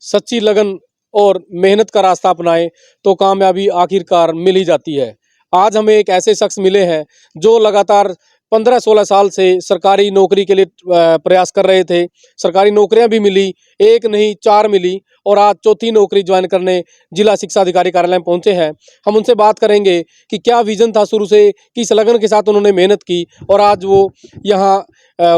सच्ची लगन और मेहनत का रास्ता अपनाएं तो कामयाबी आखिरकार मिल ही जाती है। आज हमें एक ऐसे शख्स मिले हैं जो लगातार 15-16 साल से सरकारी नौकरी के लिए प्रयास कर रहे थे। सरकारी नौकरियां भी मिली, एक नहीं 4 मिली और आज चौथी नौकरी ज्वाइन करने जिला शिक्षा अधिकारी कार्यालय में पहुंचे हैं। हम उनसे बात करेंगे कि क्या विजन था शुरू से, किस लगन के साथ उन्होंने मेहनत की और आज वो यहाँ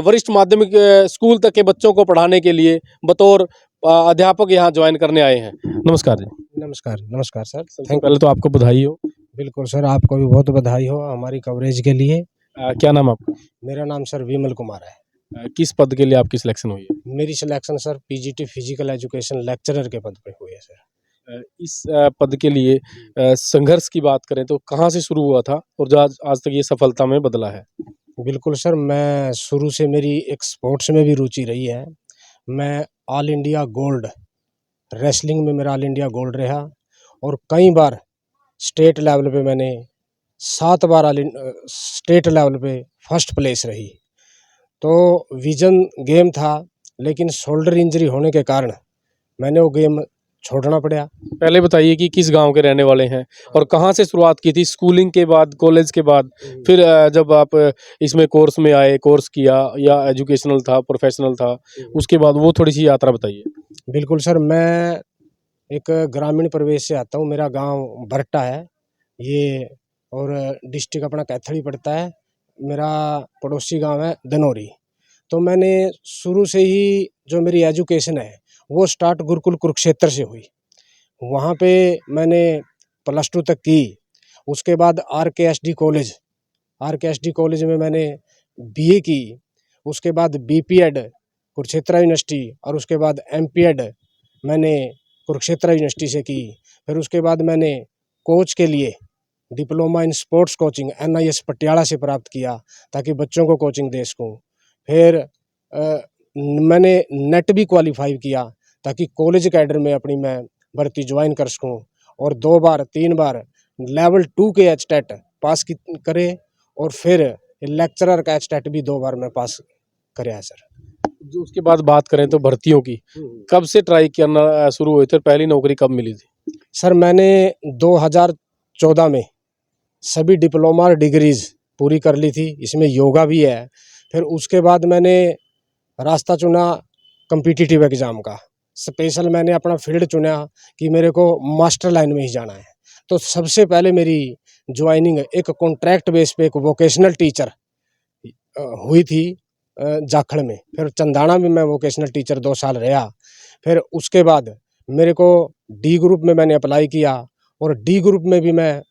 वरिष्ठ माध्यमिक स्कूल तक के बच्चों को पढ़ाने के लिए बतौर अध्यापक यहाँ ज्वाइन करने आए हैं। नमस्कार जी। नमस्कार, नमस्कार सर। सबसे पहले तो आपको बधाई हो। बिल्कुल सर, आपको भी बहुत बधाई हो हमारी कवरेज के लिए। क्या नाम आपका? मेरा नाम सर विमल कुमार है। किस पद के लिए आपकी सिलेक्शन हुई है? मेरी selection sir PGT physical education lecturer के पद पे हुई है सर। इस पद के लिए संघर्ष की बात करें तो कहाँ से शुरू हुआ था और जो आज तक ये सफलता में बदला है? बिल्कुल सर, मैं शुरू से मेरी एक स्पोर्ट्स में भी रुचि रही है। मैं ऑल इंडिया गोल्ड रेसलिंग में मेरा ऑल इंडिया गोल्ड रहा और कई बार स्टेट लेवल पे मैंने 7 बार स्टेट लेवल पे फर्स्ट प्लेस रही। तो विजन गेम था, लेकिन शोल्डर इंजरी होने के कारण मैंने वो गेम छोड़ना पड़ा। पहले बताइए कि किस गांव के रहने वाले हैं और कहाँ से शुरुआत की थी, स्कूलिंग के बाद, कॉलेज के बाद, फिर जब आप इसमें कोर्स में आए, कोर्स किया या एजुकेशनल था, प्रोफेशनल था, उसके बाद वो थोड़ी सी यात्रा बताइए। बिल्कुल सर, मैं एक ग्रामीण प्रदेश से आता हूँ। मेरा गांव बरटा है ये और डिस्ट्रिक्ट अपना कैथड़ी पड़ता है। मेरा पड़ोसी गांव है दनौरी। तो मैंने शुरू से ही जो मेरी एजुकेशन है वो स्टार्ट गुरुकुल कुरुक्षेत्र से हुई। वहाँ पे मैंने +2 तक की। उसके बाद आरकेएसडी कॉलेज में मैंने बीए की। उसके बाद बीपीएड कुरुक्षेत्र यूनिवर्सिटी और उसके बाद एमपीएड मैंने कुरुक्षेत्र यूनिवर्सिटी से की। फिर उसके बाद मैंने कोच के लिए diploma in sports coaching NIS Patiala से प्राप्त किया ताकि बच्चों को कोचिंग दे सकूँ। फिर मैंने नेट भी क्वालिफाई किया ताकि कॉलेज कैडर में अपनी मैं भर्ती ज्वाइन कर सकूँ और 2 बार 3 बार लेवल 2 के एचटेट पास करे और फिर लेक्चरर का एचटेट भी 2 बार मैं पास करे है सर। जो उसके बाद बात करें तो भर्तियों की, कब से ट्राई करना शुरू हुए थे, पहली नौकरी कब मिली थी? सर मैंने 2014 में सभी डिप्लोमा और डिग्रीज पूरी कर ली थी, इसमें योगा भी है। फिर उसके बाद मैंने रास्ता चुना कम्पिटिटिव एग्ज़ाम का। स्पेशल मैंने अपना फील्ड चुना कि मेरे को मास्टर लाइन में ही जाना है। तो सबसे पहले मेरी ज्वाइनिंग एक कॉन्ट्रैक्ट बेस पे एक वोकेशनल टीचर हुई थी जाखड़ में। फिर चंदाना में मैं वोकेशनल टीचर 2 साल रहा। फिर उसके बाद मेरे को डी ग्रुप में मैंने अप्लाई किया और डी ग्रुप में भी मैं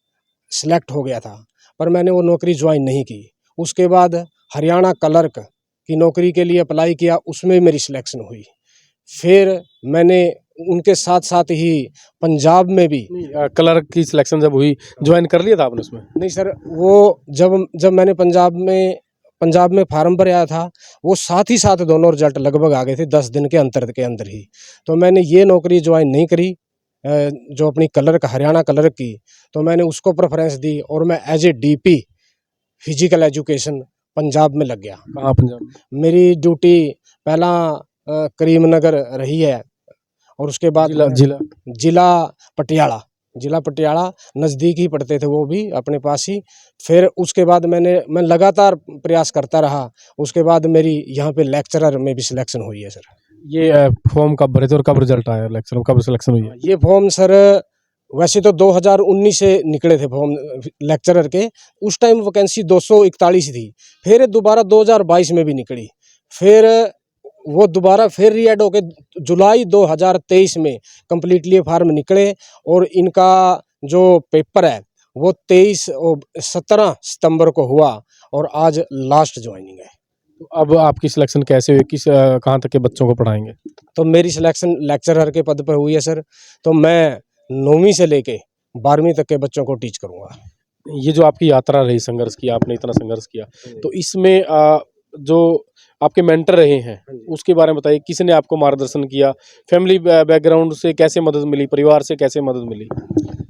सिलेक्ट हो गया था, पर मैंने वो नौकरी ज्वाइन नहीं की। उसके बाद हरियाणा क्लर्क की नौकरी के लिए अप्लाई किया, उसमें मेरी सिलेक्शन हुई। फिर मैंने उनके साथ साथ ही पंजाब में भी क्लर्क की सिलेक्शन जब हुई, ज्वाइन कर लिया था आपने उसमें? नहीं सर, वो जब मैंने पंजाब में फार्म भराया था, वो साथ ही साथ दोनों रिजल्ट लगभग आ गए थे 10 दिन के अंदर ही। तो मैंने ये नौकरी ज्वाइन नहीं करी जो अपनी क्लर्क हरियाणा क्लर्क की, तो मैंने उसको प्रेफरेंस दी और मैं as a DP physical education Punjab में लग गया। कहाँ पंजाब में? मेरी ड्यूटी पहला करीमनगर रही है और उसके बाद जिला पटियाला नज़दीक ही पड़ते थे वो भी अपने पास ही। फिर उसके बाद मैं लगातार प्रयास करता रहा। उसके बाद मेरी यहाँ पे लेक्चरर में भी सिलेक्शन हुई है सर। ये फॉर्म कब भरे थे और कब रिजल्ट आया, लेक्चर कब सिलेक्शन हुई है? ये फॉर्म सर वैसे तो 2019 से निकले थे फॉर्म लेक्चरर के। उस टाइम वैकेंसी 241 थी। फिर दोबारा 2022 में भी निकली। फिर वो दोबारा फिर रीएड होके जुलाई 2023 में कम्प्लीटली फार्म निकले और इनका जो पेपर है वो 17 सितंबर को हुआ और आज लास्ट ज्वाइनिंग है। तो अब आपकी सिलेक्शन कैसे हुई, कहाँ तक के बच्चों को पढ़ाएंगे? तो मेरी सिलेक्शन लेक्चरर के पद पर हुई है सर। तो मैं 9वीं से लेके 12वीं तक के बच्चों को टीच करूँगा। ये जो आपकी यात्रा रही संघर्ष की, आपने इतना संघर्ष किया, तो इसमें जो आपके मेंटर रहे हैं उसके बारे में बताइए। किसने आपको मार्गदर्शन किया, फैमिली बैकग्राउंड से कैसे मदद मिली, परिवार से कैसे मदद मिली?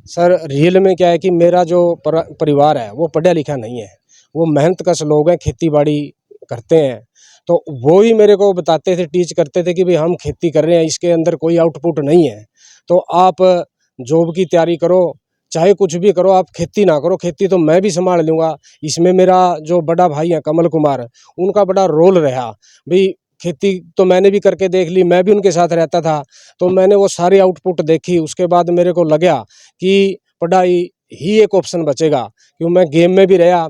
सर रियल में क्या है कि मेरा जो परिवार है वो पढ़ा लिखा नहीं है, वो मेहनत कश लोग हैं, खेती बाड़ी करते हैं। तो वो ही मेरे को बताते थे, टीच करते थे कि भाई हम खेती कर रहे हैं, इसके अंदर कोई आउटपुट नहीं है, तो आप जॉब की तैयारी करो, चाहे कुछ भी करो, आप खेती ना करो, खेती तो मैं भी संभाल लूँगा। इसमें मेरा जो बड़ा भाई है कमल कुमार, उनका बड़ा रोल रहा। भाई खेती तो मैंने भी करके देख ली, मैं भी उनके साथ रहता था, तो मैंने वो सारी आउटपुट देखी। उसके बाद मेरे को लगा कि पढ़ाई ही एक ऑप्शन बचेगा, क्योंकि मैं गेम में भी रहा।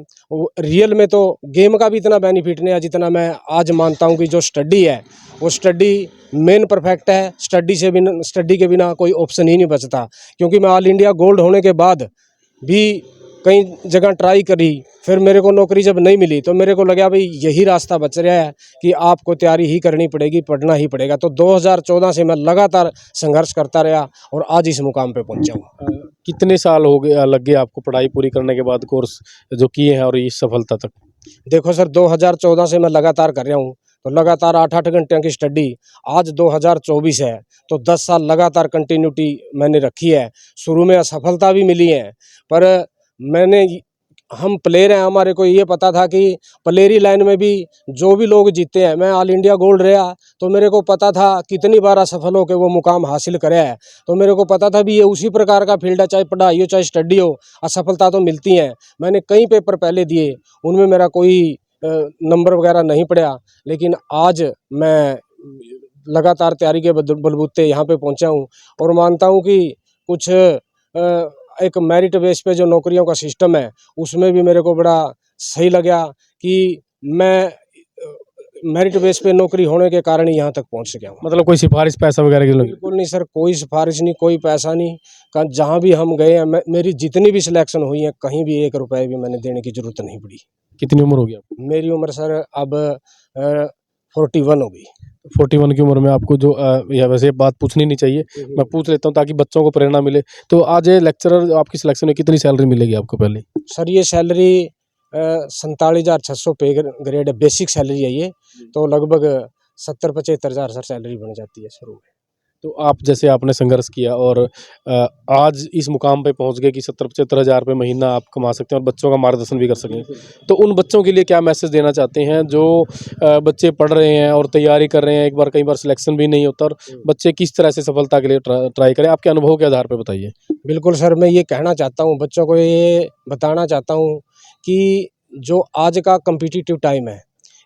रियल में तो गेम का भी इतना बेनिफिट नहीं है जितना मैं आज मानता हूँ कि जो स्टडी है वो स्टडी मेन परफेक्ट है। स्टडी के बिना कोई ऑप्शन ही नहीं बचता, क्योंकि मैं ऑल इंडिया गोल्ड होने के बाद भी कई जगह ट्राई करी, फिर मेरे को नौकरी जब नहीं मिली तो मेरे को लगा भाई यही रास्ता बच रहा है कि आपको तैयारी ही करनी पड़ेगी, पढ़ना ही पड़ेगा। तो 2014 से मैं लगातार संघर्ष करता रहा और आज इस मुकाम पे पहुंचा हूँ। कितने साल हो गए लग गए आपको पढ़ाई पूरी करने के बाद, कोर्स जो किए हैं और इस सफलता तक? देखो सर, 2014 से मैं लगातार कर रहा हूँ, तो लगातार 8-8 घंटे की स्टडी। आज 2024 है, तो 10 साल लगातार कंटिन्यूटी मैंने रखी है। शुरू में असफलता भी मिली है, पर हम प्लेयर हैं, हमारे को ये पता था कि प्लेयरी लाइन में भी जो भी लोग जीते हैं, मैं ऑल इंडिया गोल्ड रहा, तो मेरे को पता था कितनी बार असफल होकर वो मुकाम हासिल करे है। तो मेरे को पता था भी ये उसी प्रकार का फील्ड है, चाहे पढ़ाई हो चाहे स्टडी हो, असफलता तो मिलती हैं। मैंने कई पेपर पहले दिए, उनमें मेरा कोई नंबर वगैरह नहीं पड़ा, लेकिन आज मैं लगातार तैयारी के बलबूते यहाँ पे पहुँचा हूँ और मानता हूँ कि कुछ एक मेरिट बेस पे जो नौकरियों का सिस्टम है उसमें भी मेरे को बड़ा सही लगा कि मैं मेरिट बेस पे नौकरी होने के कारण ही यहाँ तक पहुँच सका हूँ। मतलब कोई सिफारिश पैसा वगैरह की लगी? बिल्कुल नहीं सर, कोई सिफारिश नहीं, कोई पैसा नहीं। जहाँ भी हम गए हैं, मेरी जितनी भी सिलेक्शन हुई है, कहीं भी 1 रुपये भी मैंने देने की जरूरत नहीं पड़ी। कितनी उम्र हो गई आपकी? मेरी उम्र सर अब 41 हो गई। 41 की उम्र में आपको जो यह वैसे बात पूछनी नहीं चाहिए, मैं पूछ लेता हूँ ताकि बच्चों को प्रेरणा मिले। तो आज ये लेक्चरर आपकी सिलेक्शन में कितनी सैलरी मिलेगी आपको पहले? सर ये सैलरी 47,600 पे ग्रेड है, बेसिक सैलरी है ये, तो लगभग 70-75 हज़ार सर सैलरी बन जाती है शुरू में। तो आप जैसे आपने संघर्ष किया और आज इस मुकाम पे पहुंच गए कि 70-75 हज़ार रुपये महीना आप कमा सकते हैं और बच्चों का मार्गदर्शन भी कर सकें, तो उन बच्चों के लिए क्या मैसेज देना चाहते हैं जो बच्चे पढ़ रहे हैं और तैयारी कर रहे हैं, एक बार कई बार सिलेक्शन भी नहीं होता, और बच्चे किस तरह से सफलता के लिए ट्राई करें? आपके अनुभव के आधार पर बताइए। बिल्कुल सर, मैं ये कहना चाहता हूँ, बच्चों को ये बताना चाहता हूँ कि जो आज का कम्पिटिटिव टाइम है,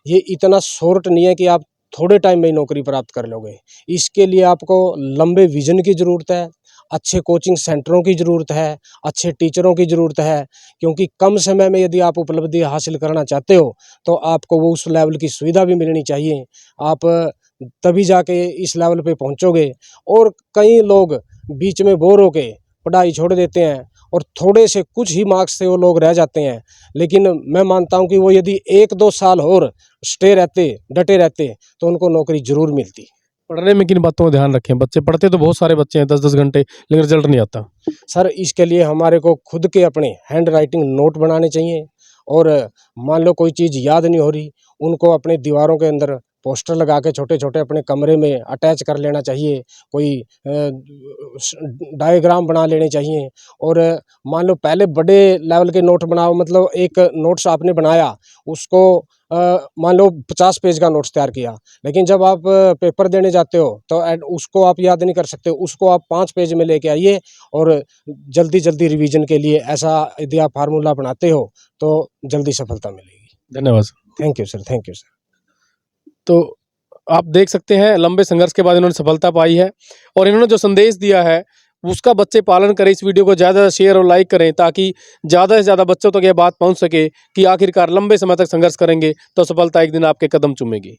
ये इतना शॉर्ट नहीं है कि आप थोड़े टाइम में ही नौकरी प्राप्त कर लोगे। इसके लिए आपको लंबे विजन की ज़रूरत है, अच्छे कोचिंग सेंटरों की ज़रूरत है, अच्छे टीचरों की ज़रूरत है, क्योंकि कम समय में यदि आप उपलब्धि हासिल करना चाहते हो तो आपको वो उस लेवल की सुविधा भी मिलनी चाहिए। आप तभी जाके इस लेवल पे पहुंचोगे। और कई लोग बीच में बोर होके पढ़ाई छोड़ देते हैं और थोड़े से कुछ ही मार्क्स से वो लोग रह जाते हैं, लेकिन मैं मानता हूं कि वो यदि 1-2 साल और डटे रहते तो उनको नौकरी जरूर मिलती। पढ़ने में किन बातों का ध्यान रखें? बच्चे पढ़ते तो बहुत सारे बच्चे हैं 10-10 घंटे, लेकिन रिजल्ट नहीं आता। सर इसके लिए हमारे को खुद के अपने हैंड राइटिंग नोट बनाने चाहिए, और मान लो कोई चीज़ याद नहीं हो रही, उनको अपने दीवारों के अंदर पोस्टर लगा के छोटे छोटे अपने कमरे में अटैच कर लेना चाहिए, कोई डायग्राम बना लेने चाहिए। और मान लो पहले बड़े लेवल के नोट बनाओ, मतलब एक नोट्स आपने बनाया, उसको मान लो 50 पेज का नोट्स तैयार किया, लेकिन जब आप पेपर देने जाते हो तो उसको आप याद नहीं कर सकते, उसको आप 5 पेज में लेके आइए और जल्दी जल्दी रिवीजन के लिए ऐसा यदि आप फार्मूला बनाते हो तो जल्दी सफलता मिलेगी। धन्यवाद sir. Thank you sir, thank you sir. तो आप देख सकते हैं लंबे संघर्ष के बाद इन्होंने सफलता पाई है, और इन्होंने जो संदेश दिया है उसका बच्चे पालन करें। इस वीडियो को ज़्यादा शेयर और लाइक करें ताकि ज़्यादा से ज़्यादा बच्चों तक यह बात पहुंच सके कि आखिरकार लंबे समय तक संघर्ष करेंगे तो सफलता एक दिन आपके कदम चूमेगी।